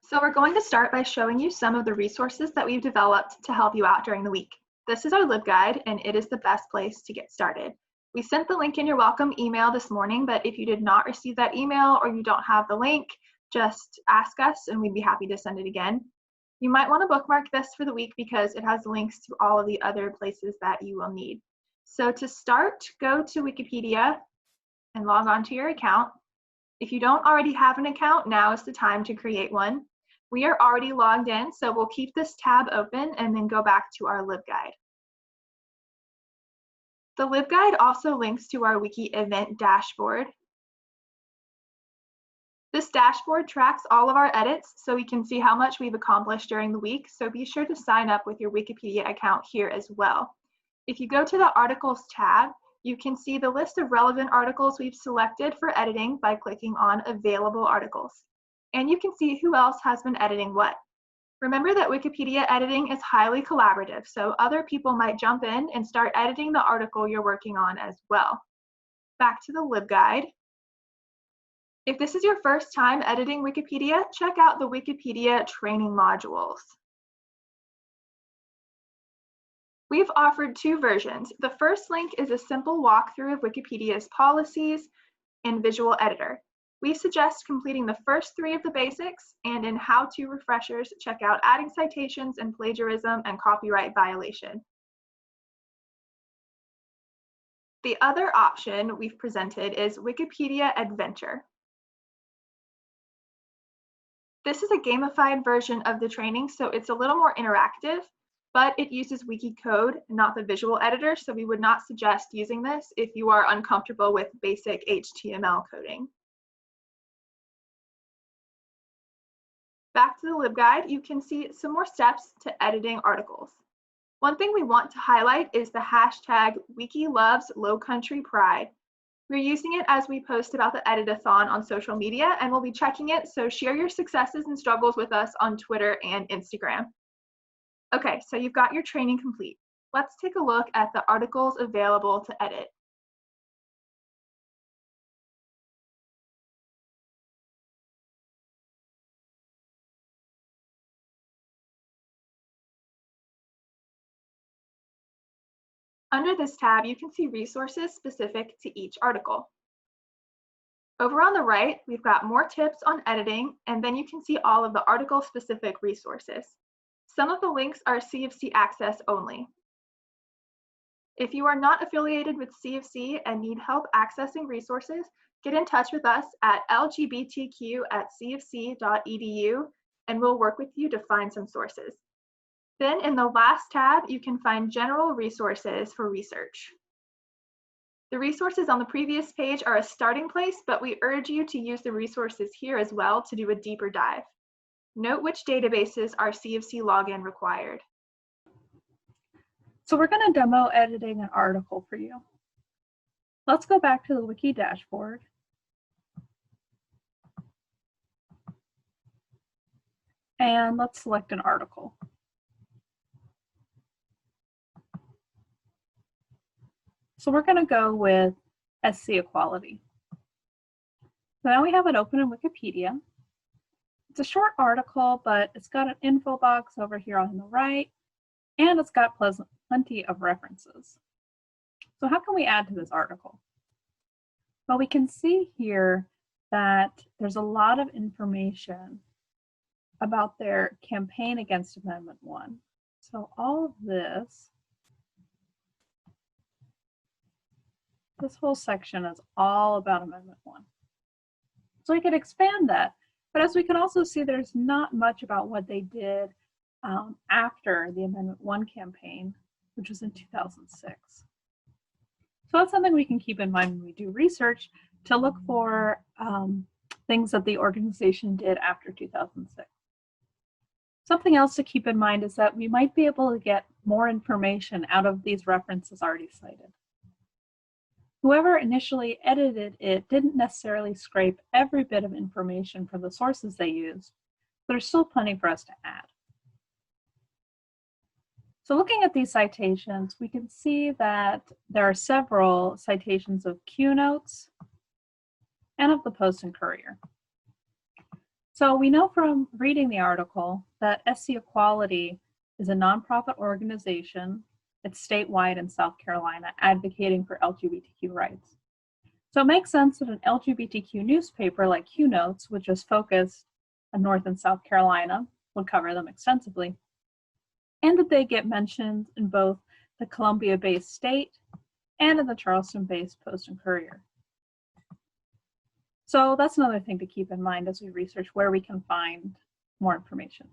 So we're going to start by showing you some of the resources that we've developed to help you out during the week. This is our LibGuide, and it is the best place to get started. We sent the link in your welcome email this morning, but if you did not receive that email or you don't have the link, just ask us and we'd be happy to send it again. You might want to bookmark this for the week because it has links to all of the other places that you will need. So to start, go to Wikipedia and log on to your account. If you don't already have an account, now is the time to create one. We are already logged in, so we'll keep this tab open and then go back to our LibGuide. The LibGuide also links to our Wiki event dashboard. This dashboard tracks all of our edits so we can see how much we've accomplished during the week, so be sure to sign up with your Wikipedia account here as well. If you go to the Articles tab, you can see the list of relevant articles we've selected for editing by clicking on Available Articles. And you can see who else has been editing what. Remember that Wikipedia editing is highly collaborative, so other people might jump in and start editing the article you're working on as well. Back to the LibGuide. If this is your first time editing Wikipedia, check out the Wikipedia training modules. We've offered two versions. The first link is a simple walkthrough of Wikipedia's policies and visual editor. We suggest completing the first three of the basics, and in how-to refreshers, check out adding citations and plagiarism and copyright violation. The other option we've presented is Wikipedia Adventure. This is a gamified version of the training, so it's a little more interactive, but it uses wiki code, not the visual editor, so we would not suggest using this if you are uncomfortable with basic HTML coding. Back to the LibGuide, you can see some more steps to editing articles. One thing we want to highlight is the hashtag #WikiLovesLowCountryPride. We're using it as we post about the edit-a-thon on social media, and we'll be checking it, so share your successes and struggles with us on Twitter and Instagram. Okay, so you've got your training complete. Let's take a look at the articles available to edit. Under this tab, you can see resources specific to each article. Over on the right, we've got more tips on editing, and then you can see all of the article-specific resources. Some of the links are CofC access only. If you are not affiliated with CofC and need help accessing resources, get in touch with us at lgbtq@cofc.edu, and we'll work with you to find some sources. Then in the last tab, you can find general resources for research. The resources on the previous page are a starting place, but we urge you to use the resources here as well to do a deeper dive. Note which databases are CofC login required. So we're going to demo editing an article for you. Let's go back to the Wiki dashboard. And let's select an article. So we're going to go with SC equality. So now we have it open in Wikipedia. It's a short article, but it's got an info box over here on the right, and it's got plenty of references. So how can we add to this article? Well, we can see here that there's a lot of information about their campaign against Amendment 1. So all of this whole section is all about Amendment 1. So we could expand that, but as we can also see, there's not much about what they did after the Amendment 1 campaign, which was in 2006. So that's something we can keep in mind when we do research, to look for things that the organization did after 2006. Something else to keep in mind is that we might be able to get more information out of these references already cited. Whoever initially edited it didn't necessarily scrape every bit of information from the sources they used, but there's still plenty for us to add. So looking at these citations, we can see that there are several citations of Q notes and of the Post and Courier. So we know from reading the article that SC Equality is a nonprofit organization. It's statewide in South Carolina, advocating for LGBTQ rights. So it makes sense that an LGBTQ newspaper like Q Notes, which is focused on North and South Carolina, would cover them extensively, and that they get mentioned in both the Columbia-based State and in the Charleston-based Post and Courier. So that's another thing to keep in mind as we research where we can find more information.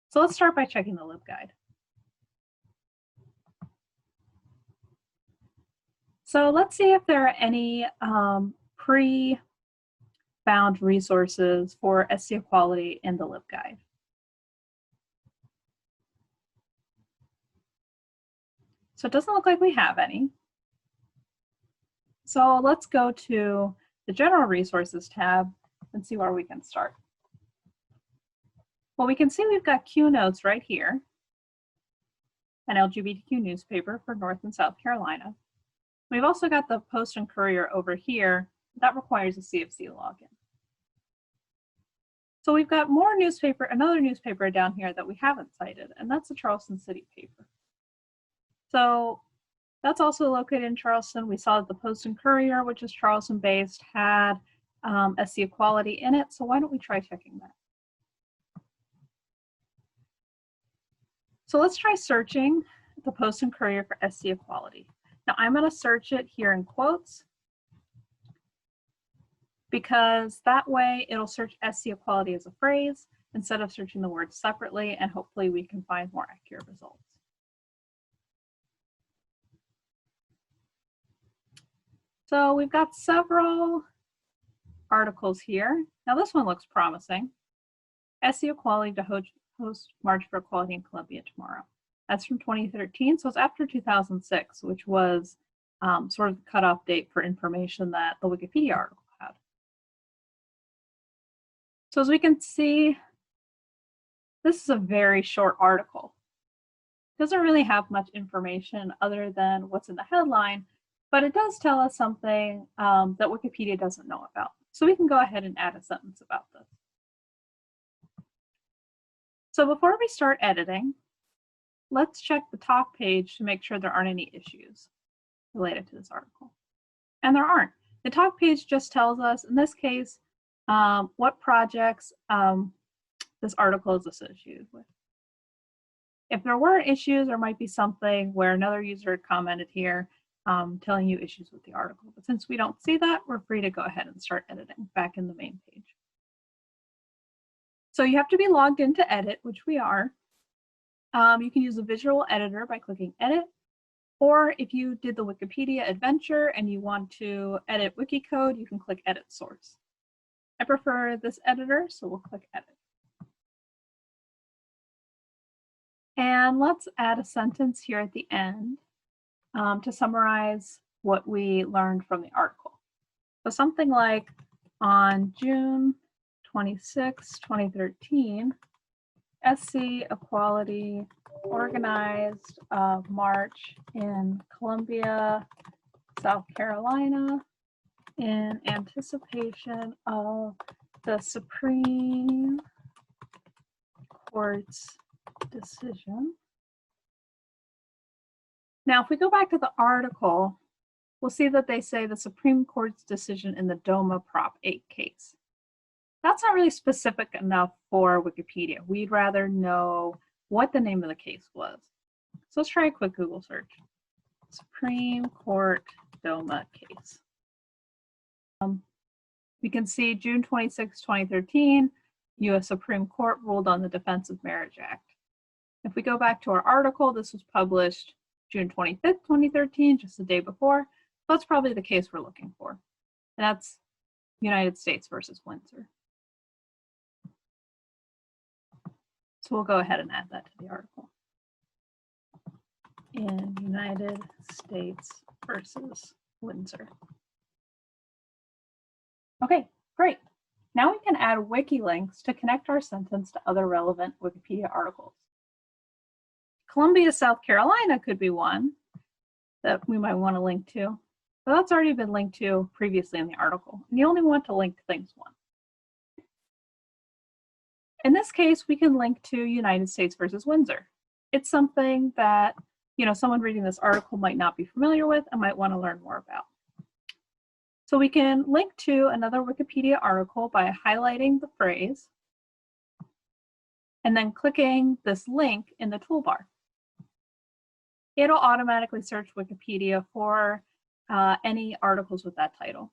So let's start by checking the LibGuide. So let's see if there are any pre-found resources for SC Equality in the LibGuide. So it doesn't look like we have any. So let's go to the General Resources tab and see where we can start. Well, we can see we've got Q Notes right here, an LGBTQ newspaper for North and South Carolina. We've also got the Post and Courier over here. That requires a CFC login. So we've got another newspaper down here that we haven't cited, and that's the Charleston City paper. So that's also located in Charleston. We saw that the Post and Courier, which is Charleston-based, had SC Equality in it. So why don't we try checking that? So let's try searching the Post and Courier for SC Equality. Now I'm going to search it here in quotes because that way it'll search SC Equality as a phrase instead of searching the word separately, and hopefully we can find more accurate results. So we've got several articles here. Now this one looks promising. SC Equality to host March for Equality in Columbia tomorrow. That's from 2013, so it's after 2006, which was sort of the cutoff date for information that the Wikipedia article had. So as we can see, this is a very short article. It doesn't really have much information other than what's in the headline, but it does tell us something that Wikipedia doesn't know about. So we can go ahead and add a sentence about this. So before we start editing, let's check the talk page to make sure there aren't any issues related to this article. And there aren't. The talk page just tells us, in this case, what projects this article is associated with. If there were issues, there might be something where another user had commented here telling you issues with the article. But since we don't see that, we're free to go ahead and start editing back in the main page. So you have to be logged into Edit, which we are. You can use the visual editor by clicking Edit, or if you did the Wikipedia Adventure and you want to edit wiki code, you can click Edit Source. I prefer this editor, so we'll click Edit. And let's add a sentence here at the end to summarize what we learned from the article. So something like, on June 26, 2013, SC Equality organized a march in Columbia, South Carolina, in anticipation of the Supreme Court's decision. Now, if we go back to the article, we'll see that they say the Supreme Court's decision in the DOMA Prop 8 case. That's not really specific enough for Wikipedia. We'd rather know what the name of the case was. So let's try a quick Google search. Supreme Court DOMA case. We can see June 26, 2013, U.S. Supreme Court ruled on the Defense of Marriage Act. If we go back to our article, this was published June 25th, 2013, just the day before. That's probably the case we're looking for. And that's United States versus Windsor. So we'll go ahead and add that to the article. In United States versus Windsor. Okay, great. Now we can add wiki links to connect our sentence to other relevant Wikipedia articles. Columbia, South Carolina could be one that we might want to link to, but that's already been linked to previously in the article. And you only want to link to things once. In this case, we can link to United States versus Windsor. It's something that, someone reading this article might not be familiar with and might want to learn more about. So we can link to another Wikipedia article by highlighting the phrase and then clicking this link in the toolbar. It'll automatically search Wikipedia for any articles with that title.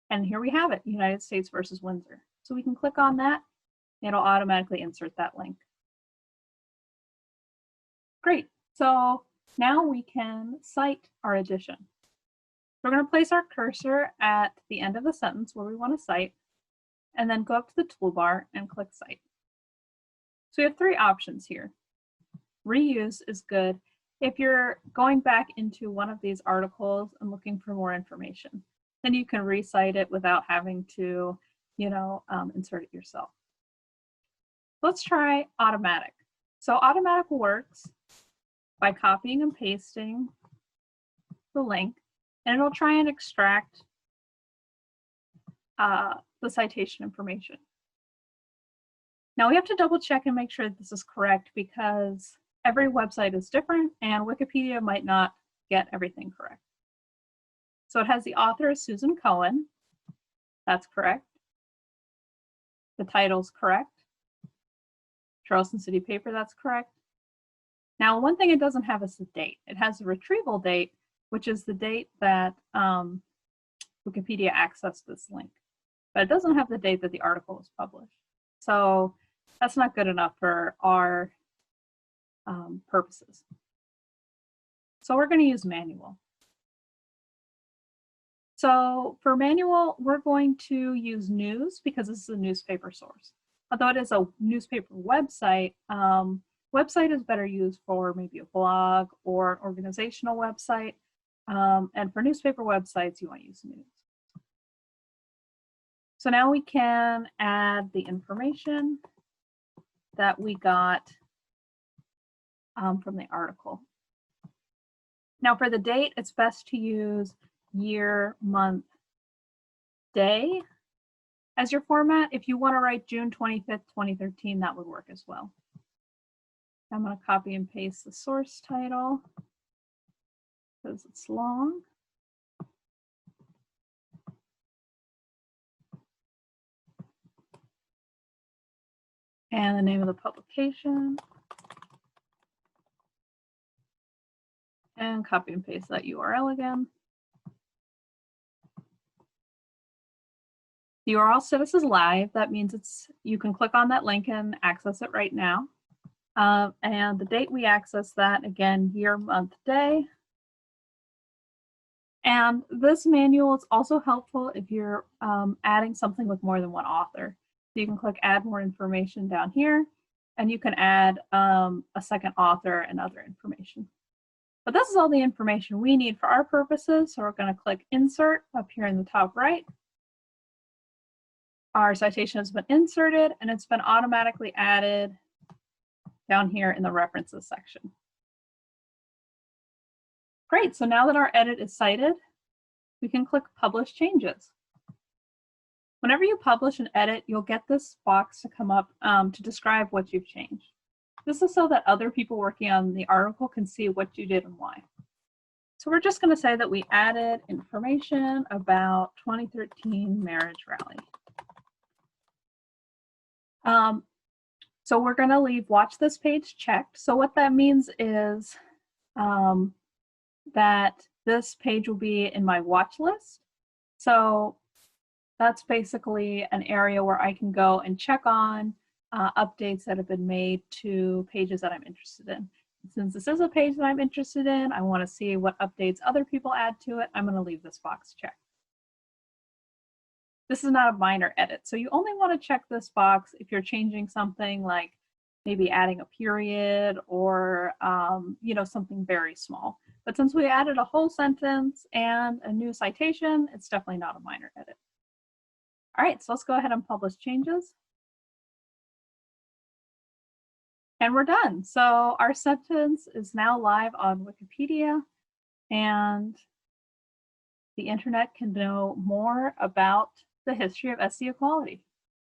And here we have it, United States versus Windsor. So we can click on that. It'll automatically insert that link. Great. So now we can cite our edition. We're going to place our cursor at the end of the sentence where we want to cite, and then go up to the toolbar and click Cite. So we have three options here. Reuse is good if you're going back into one of these articles and looking for more information. Then you can recite it without having to, insert it yourself. Let's try automatic. So automatic works by copying and pasting the link, and it'll try and extract the citation information. Now we have to double check and make sure that this is correct because every website is different and Wikipedia might not get everything correct. So it has the author is Susan Cohen. That's correct. The title's correct. Charleston City Paper, that's correct. Now, one thing it doesn't have is the date. It has the retrieval date, which is the date that Wikipedia accessed this link. But it doesn't have the date that the article was published. So that's not good enough for our purposes. So we're going to use manual. So for manual, we're going to use news because this is a newspaper source. Although it is a newspaper website, website is better used for maybe a blog or an organizational website. And for newspaper websites, you want to use news. So now we can add the information that we got from the article. Now for the date, it's best to use year, month, day as your format. If you want to write June 25th, 2013, that would work as well. I'm going to copy and paste the source title because it's long. And the name of the publication. And copy and paste that URL again. The URL status is live. That means you can click on that link and access it right now. And the date we access that, again, year, month, day. And this manual is also helpful if you're adding something with more than one author. So you can click add more information down here, and you can add a second author and other information. But this is all the information we need for our purposes. So we're going to click insert up here in the top right. Our citation has been inserted and it's been automatically added down here in the references section. Great, so now that our edit is cited, we can click publish changes. Whenever you publish an edit, you'll get this box to come up to describe what you've changed. This is so that other people working on the article can see what you did and why. So we're just going to say that we added information about 2013 marriage rally. So we're going to leave watch this page checked. So what that means is that this page will be in my watch list. So that's basically an area where I can go and check on updates that have been made to pages that I'm interested in. Since this is a page that I'm interested in, I want to see what updates other people add to it. I'm going to leave this box checked. This is not a minor edit, so you only want to check this box if you're changing something like maybe adding a period or something very small. But since we added a whole sentence and a new citation, it's definitely not a minor edit. All right, so let's go ahead and publish changes. And we're done. So our sentence is now live on Wikipedia, and the internet can know more about the history of SC equality.